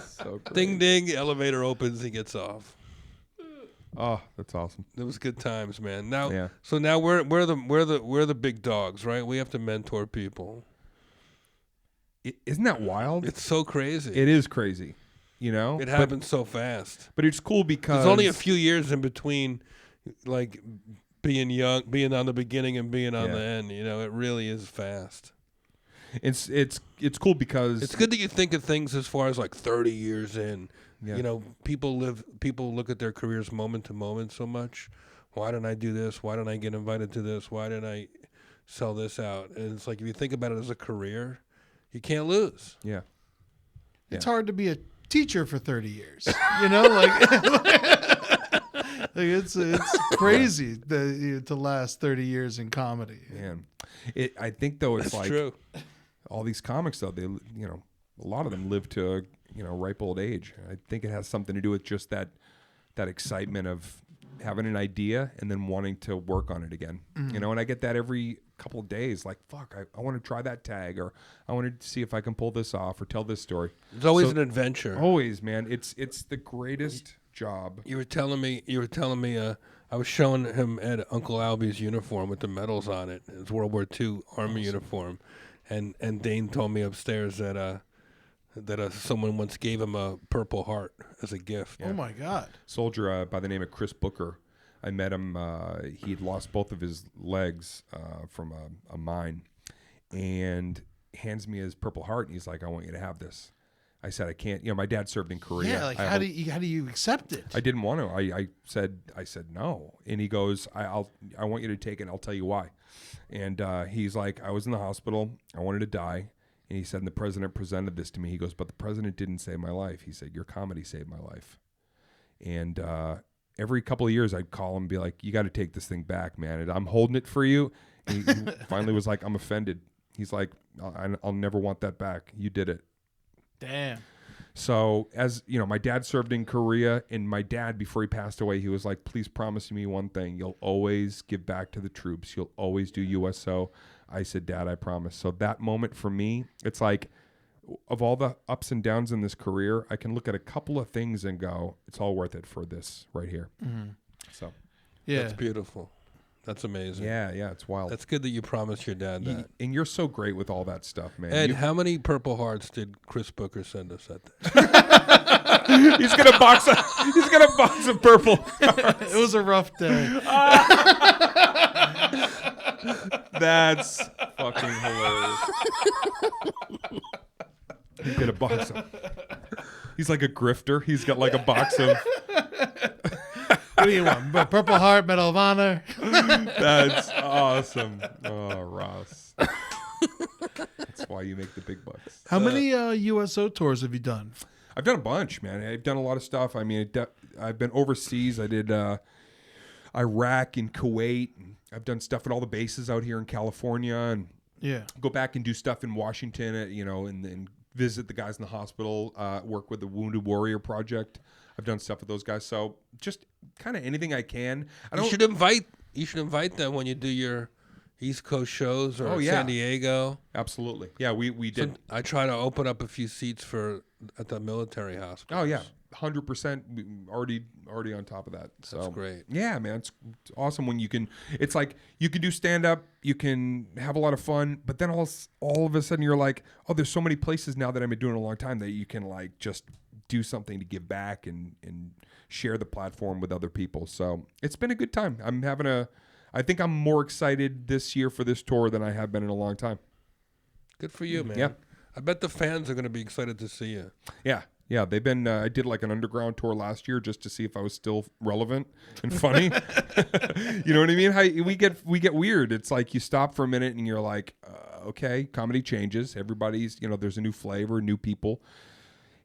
So great. Ding, ding. Elevator opens. He gets off. Oh, that's awesome. It was good times, man. Now, Yeah. so now we're the big dogs, right? We have to mentor people. Isn't that wild? It's so crazy. It is crazy. you know. It happens so fast. But it's cool because There's only a few years in between, like being young, being on the beginning and being on the end. You know, it really is fast. It's cool because It's good that you think of things as far as like 30 years in. Yeah. You know, people look at their careers moment to moment so much. Why didn't I do this? Why didn't I get invited to this? Why didn't I sell this out? And it's like if you think about it as a career, you can't lose. Yeah. It's hard to be a teacher for 30 years. You know, like it's crazy to last 30 years in comedy. Man, I think though it's That's like true. all these comics though, they a lot of them live to ripe old age. I think it has something to do with just that excitement of having an idea and then wanting to work on it again. You know, and I get that every couple of days. Like, fuck, I want to try that tag, or I want to see if I can pull this off or tell this story. It's always an adventure. Always, man. It's the greatest job. You were telling me. I was showing him Ed Uncle Albie's uniform with the medals on it. It's World War II Army uniform, and Dane told me upstairs that someone once gave him a Purple Heart as a gift. Oh my God! Soldier by the name of Chris Booker. I met him. He'd lost both of his legs from a mine, and hands me his Purple Heart, and he's like, "I want you to have this." I said, "I can't." You know, my dad served in Korea. Yeah, like how do you accept it? I didn't want to. I said no, and he goes, I want you to take it, and I'll tell you why." And he's like, "I was in the hospital. I wanted to die." And he said, and the president presented this to me. He goes, "But the president didn't save my life." He said, "Your comedy saved my life." And every couple of years, I'd call him and be like, "You got to take this thing back, man. And I'm holding it for you." And he finally was like, "I'm offended." He's like, I'll never want that back. You did it. Damn. So as you know, my dad served in Korea, and my dad, before he passed away, he was like, "Please promise me one thing. You'll always give back to the troops. You'll always do USO." I said, "Dad, I promise." So that moment for me, it's like, of all the ups and downs in this career, I can look at a couple of things and go, it's all worth it for this right here. Mm-hmm. So, Yeah, That's beautiful. That's amazing. yeah, it's wild. That's good that you promised your dad that. And you're so great with all that stuff, man. Ed, how many Purple Hearts did Chris Booker send us at that? He's gonna box a purple. it was a rough day. That's fucking hilarious. He's gonna box him. He's like a grifter. He's got like a box of. What do you want? Purple Heart, Medal of Honor. That's awesome. Oh, Ross. That's why you make the big bucks. How many USO tours have you done? I've done a bunch, man. I've done a lot of stuff. I mean, I've been overseas. I did Iraq and Kuwait. And I've done stuff at all the bases out here in California, and go back and do stuff in Washington. And visit the guys in the hospital. Work with the Wounded Warrior Project. I've done stuff with those guys. So just kind of anything I can. You should invite them when you do your East Coast shows or San Diego. Absolutely. Yeah, we did. So I try to open up a few seats at the military hospital. Oh yeah, 100%. Already on top of that. So that's great. Yeah, man, it's awesome when you can. It's like you can do stand up, you can have a lot of fun, but then all of a sudden you're like, oh, there's so many places now that I've been doing a long time that you can like just do something to give back and share the platform with other people. So it's been a good time. I think I'm more excited this year for this tour than I have been in a long time. Good for you, man. Yeah. I bet the fans are going to be excited to see you. Yeah. Yeah, they've been. I did like an underground tour last year just to see if I was still relevant and funny. You know what I mean? We get weird. It's like you stop for a minute and you're like, okay, comedy changes. Everybody's, there's a new flavor, new people.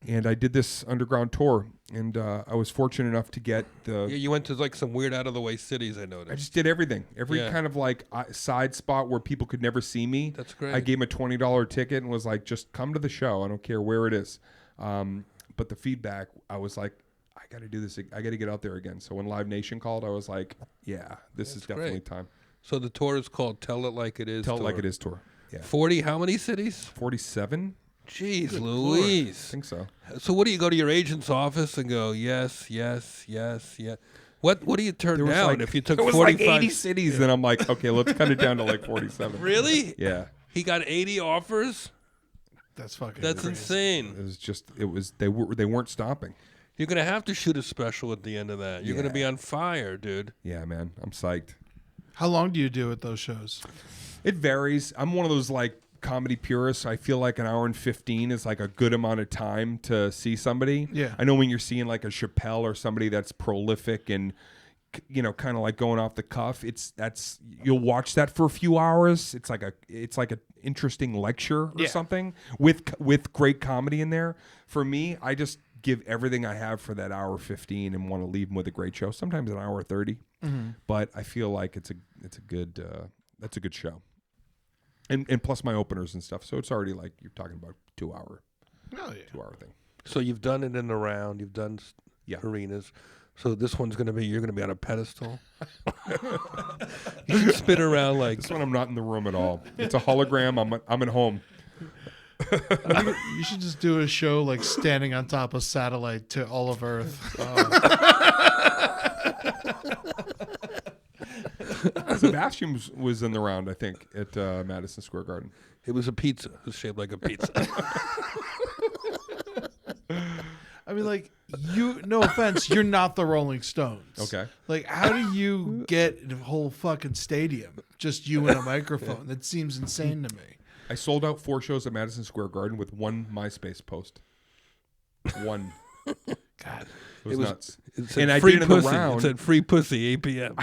And I did this underground tour, and I was fortunate enough to get the. Yeah, you went to like some weird out of the way cities. I noticed. I just did everything, kind of like side spot where people could never see me. That's great. I gave them a $20 ticket and was like, just come to the show. I don't care where it is. But the feedback, I was like, I got to do this. I got to get out there again. So when Live Nation called, I was like, yeah, this is definitely great. time. So the tour is called Tell It Like It Is. Tell It Like It Is tour. Yeah. 40, how many cities? 47. Jeez, Good Louise. Lord. I think so. So what do you go to your agent's office and go, yes, yes, yes, yes? What do you turn down if you took 45? It was like 80 cities, and I'm like, okay, let's cut it down to like 47. Really? Yeah. He got 80 offers? That's fucking. That's crazy. insane. They weren't stopping. You're gonna have to shoot a special at the end of that. You're gonna be on fire, dude. Yeah, man, I'm psyched. How long do you do at those shows? It varies. I'm one of those like comedy purists. I feel like an hour and 15 is like a good amount of time to see somebody. Yeah. I know when you're seeing like a Chappelle or somebody that's prolific and kind of like going off the cuff, you'll watch that for a few hours. It's like an interesting lecture or something with great comedy in there. For me, I just give everything I have for that hour 15 and want to leave them with a great show. Sometimes an hour 30, but I feel like that's a good show. And plus my openers and stuff. So it's already like you're talking about 2 hour. Oh yeah. 2 hour thing. So you've done it in the round. You've done arenas. So this one's you're gonna be on a pedestal. You should spin around like. This one I'm not in the room at all. It's a hologram. I'm at home. You should just do a show like standing on top of satellite to all of Earth. Sebastian was in the round, I think, at Madison Square Garden. It was a pizza. It was shaped like a pizza. I mean, like, no offense, you're not the Rolling Stones. Okay. Like, how do you get a whole fucking stadium, just you and a microphone? That seems insane to me. I sold out 4 shows at Madison Square Garden with 1 MySpace post. 1. God. It was nuts. It said And I free did it in pussy. the round. It said free pussy, 8 p.m.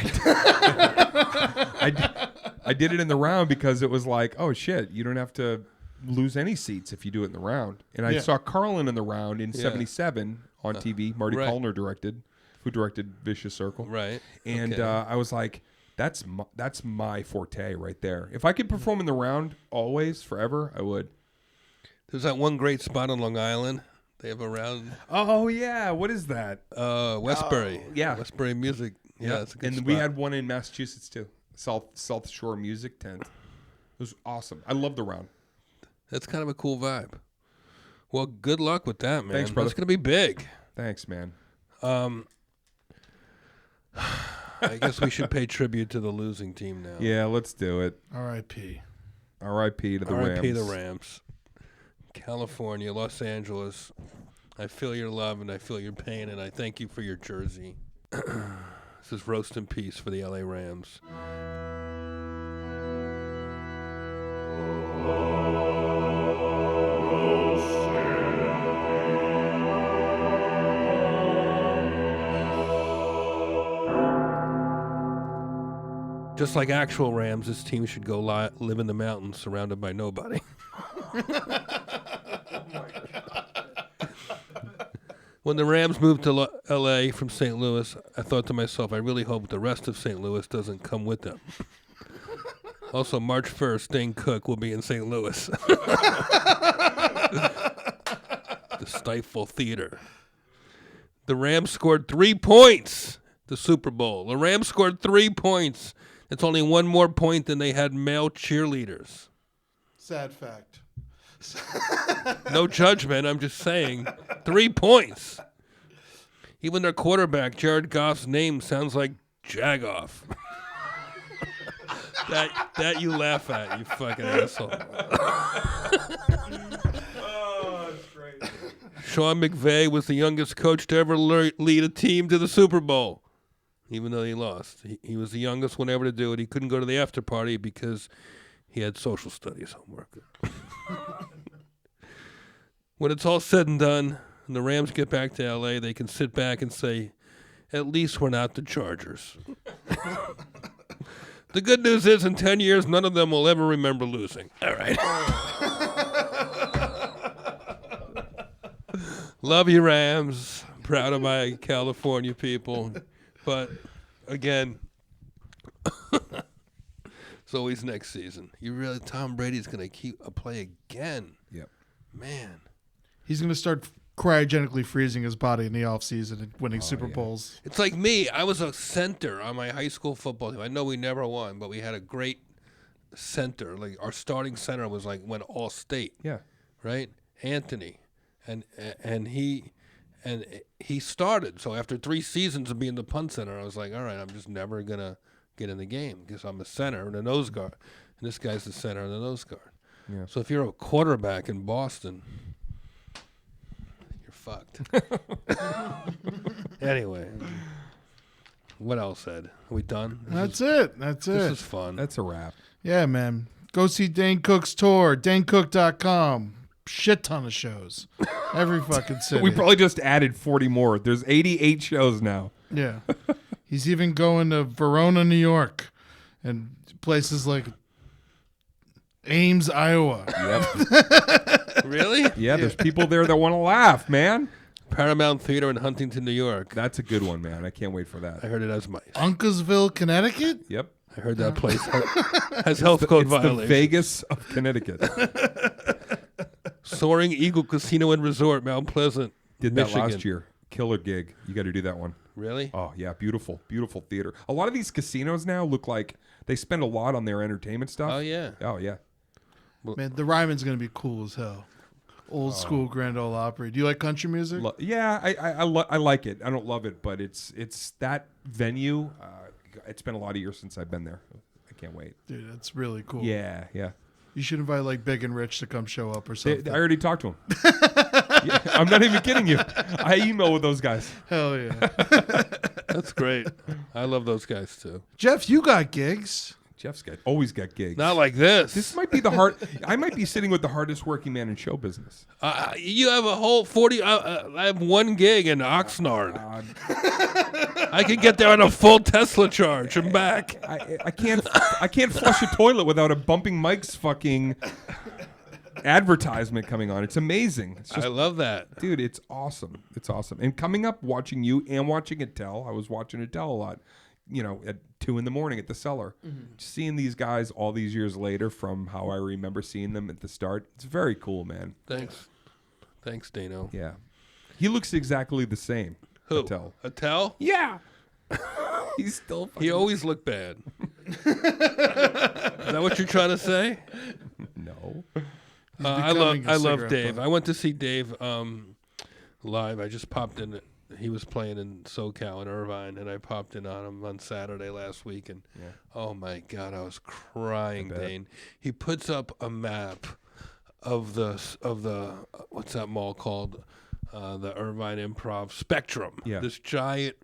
I did it in the round because it was like, oh, shit, you don't have to lose any seats if you do it in the round. And I saw Carlin in the round in 77 on TV. Marty Callner who directed Vicious Circle. Right. And I was like, that's my forte right there. If I could perform in the round always, forever, I would. There's that one great spot on Long Island. They have a round. Oh, yeah. What is that? Westbury. Yeah. Westbury Music. Yeah, it's a good and spot. we had one in Massachusetts, too. South Shore Music Tent. It was awesome. I love the round. That's kind of a cool vibe. Well, good luck with that, man. Thanks, brother. It's going to be big. Thanks, man. I guess we should pay tribute to the losing team now. Yeah, let's do it. R.I.P. R.I.P. to the Rams. R.I.P. the Rams. California, Los Angeles. I feel your love and I feel your pain, and I thank you for your jersey. This is Roast in Peace for the L.A. Rams. Just like actual Rams, this team should go live in the mountains surrounded by nobody. When the Rams moved to L.A. from St. Louis, I thought to myself, I really hope the rest of St. Louis doesn't come with them. Also, March 1st, Dane Cook will be in St. Louis. The Stifle Theater. The Rams scored 3 points. The Super Bowl. The Rams scored 3 points. It's only 1 more point than they had male cheerleaders. Sad fact. No judgment. I'm just saying. 3 points. Even their quarterback, Jared Goff's name sounds like Jagoff. that you laugh at, you fucking asshole. Oh, that's great. Sean McVay was the youngest coach to ever lead a team to the Super Bowl. Even though he lost. He was the youngest one ever to do it. He couldn't go to the after party because he had social studies homework. When it's all said and done, and the Rams get back to L.A., they can sit back and say, at least we're not the Chargers. The good news is, in 10 years, none of them will ever remember losing. All right. Love you, Rams. Proud of my California people. But, again, it's always next season. Tom Brady's going to keep a play again. Yep. Man. He's going to start cryogenically freezing his body in the offseason and winning Super Bowls. It's like me. I was a center on my high school football team. I know we never won, but we had a great center. Like our starting center went all state. Yeah. Right? Anthony. And he started. So after 3 seasons of being the punt center, I was like, all right, I'm just never going to get in the game because I'm a center and a nose guard. And this guy's the center and the nose guard. Yeah. So if you're a quarterback in Boston, you're fucked. Anyway, what else, Ed? Are we done? That's it. That's This it. is fun. That's a wrap. Yeah, man. Go see Dane Cook's tour. DaneCook.com. Shit ton of shows. Every fucking city. We probably just added 40 more. There's 88 shows now. Yeah. He's even going to Verona, New York, and places like Ames, Iowa. Yep. Really? Yeah, there's people there that want to laugh, man. Paramount Theater in Huntington, New York. That's a good one, man. I can't wait for I that. heard it has mice. Uncasville, Connecticut? Yep. I heard that place has health code It's the violations. Vegas of Connecticut. Soaring Eagle Casino and Resort, Mount Pleasant. Did that Michigan. last year. Killer gig. You got to do that one. Really? Oh, yeah. Beautiful. Beautiful theater. A lot of these casinos now look like they spend a lot on their entertainment stuff. Oh, yeah. Oh, yeah. Man, the Ryman's going to be cool as hell. Old school Grand Ole Opry. Do you like country music? Yeah, I like it. I don't love it, but it's that venue. It's been a lot of years since I've been there. I can't wait. Dude, that's really cool. Yeah. You should invite like Big and Rich to come show up or something. I already talked to him. Yeah, I'm not even kidding you. I email with those guys. Hell yeah. That's great. I love those guys, too. Jeff, you got gigs. Jeff's always got gigs. Not like this. This might be I might be sitting with the hardest working man in show business. You have a whole 40. I have one gig in Oxnard. I could get there on a full Tesla charge and back. I can't flush a toilet without a bumping Mike's fucking advertisement coming on. It's amazing. It's just, I love that. dude, it's awesome. It's awesome. And coming up, watching you and watching Adele. I was watching Adele a lot. At 2 a.m. at the Cellar. Seeing these guys all these years later from how I remember seeing them at the start, it's very cool, man. Thanks, Dano. Yeah. He looks exactly the same. Who? Attell? Yeah. He's still fucking... He always looked bad. Is that what you're trying to say? No. I becoming a love cigarette Dave. butt. I went to see Dave live. I just popped in. He was playing in SoCal in Irvine, and I popped in on him on Saturday last week, and oh my God, I was crying, Dane. He puts up a map of the what's that mall called? The Irvine Improv Spectrum. Yeah. This giant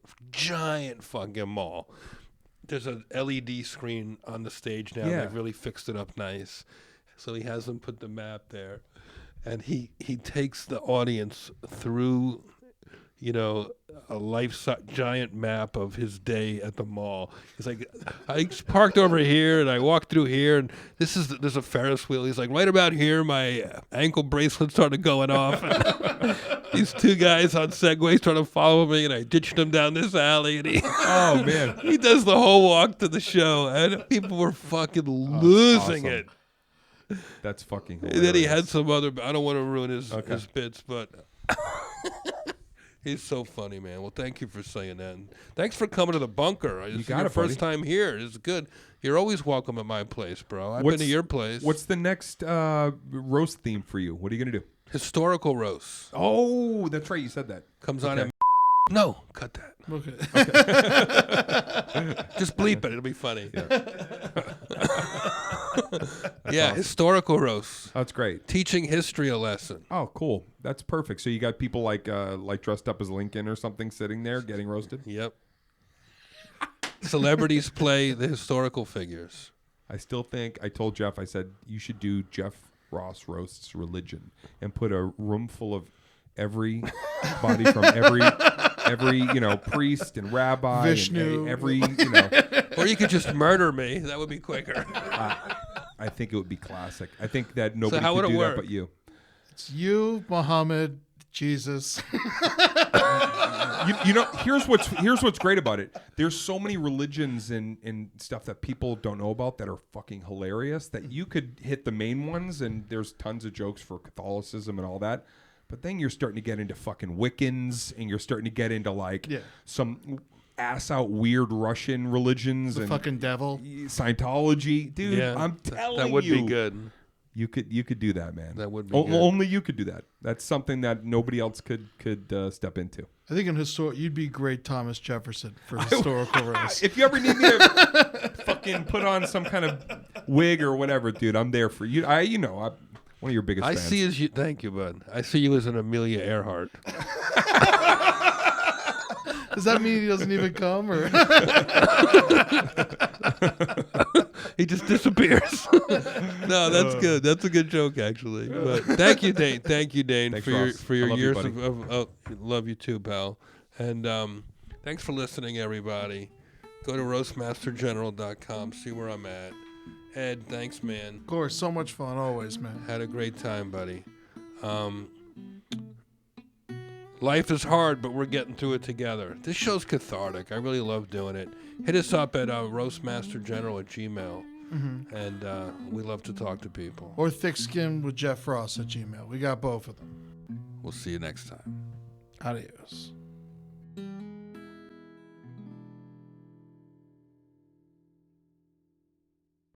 fucking mall. There's a LED screen on the stage now. Yeah. They've really fixed it up nice. So he has them put the map there, and he takes the audience through, a life-size giant map of his day at the mall. He's like, I parked over here, and I walked through here, and there's a Ferris wheel. He's like, right about here, my ankle bracelet started going off. And these 2 guys on Segways trying to follow me, and I ditched them down this alley, and Oh, man. he does the whole walk to the show, and people were fucking losing awesome. it. That's fucking And hilarious. then he had some other. I don't want to ruin his bits, but he's so funny, man. Well, thank you for saying that. And thanks for coming to the bunker. This is got your it, buddy. first time here. It's good. You're always welcome at my place, bro. I've been to your place. What's the next roast theme for you? What are you going to do? Historical roast? Oh, that's right. You said that. Comes on Okay. at No, cut that. Okay. Just bleep it. It'll be funny. Yeah, historical roast. That's great. Teaching history a lesson. Oh, cool. That's perfect. So you got people like dressed up as Lincoln or something sitting there getting roasted? Yep. Celebrities play the historical figures. I still think, I told Jeff, I said, you should do Jeff Ross Roasts Religion and put a room full of everybody from every priest and rabbi Vishnu. and every, Or you could just murder me. That would be quicker. I think it would be classic. I think that nobody how could would it do work? that but you. It's you, Muhammad, Jesus. Here's what's great about it. There's so many religions and stuff that people don't know about that are fucking hilarious that you could hit the main ones and there's tons of jokes for Catholicism and all that. But then you're starting to get into fucking Wiccans and you're starting to get into some ass out weird Russian religions The and fucking devil. Scientology. Dude, Yeah, I'm telling you. that would be good. You could do that, man. That would be good. Only you could do that. That's something that nobody else could step into. I think in you'd be great Thomas Jefferson for historical roast. If you ever need me to fucking put on some kind of wig or whatever, dude. I'm there for you. I'm one of your biggest fans. Thank you, bud. I see you as an Amelia Earhart. Does that mean he doesn't even come, or He just disappears. No, that's good. That's a good joke, actually. But thank you, Dane. Thank you, Dane, Thanks, for your Ross. for your I love you, years buddy. of love you too, pal. And thanks for listening, everybody. Go to roastmastergeneral.com. See where I'm at. Ed, thanks, man. of course, so much fun always, man. Had a great time, buddy. Life is hard, but we're getting through it together. This show's cathartic. I really love doing it. Hit us up at roastmastergeneral@gmail.com. And we love to talk to people. Or thick skin with Jeff Ross at Gmail. We got both of them. We'll see you next time. Adios.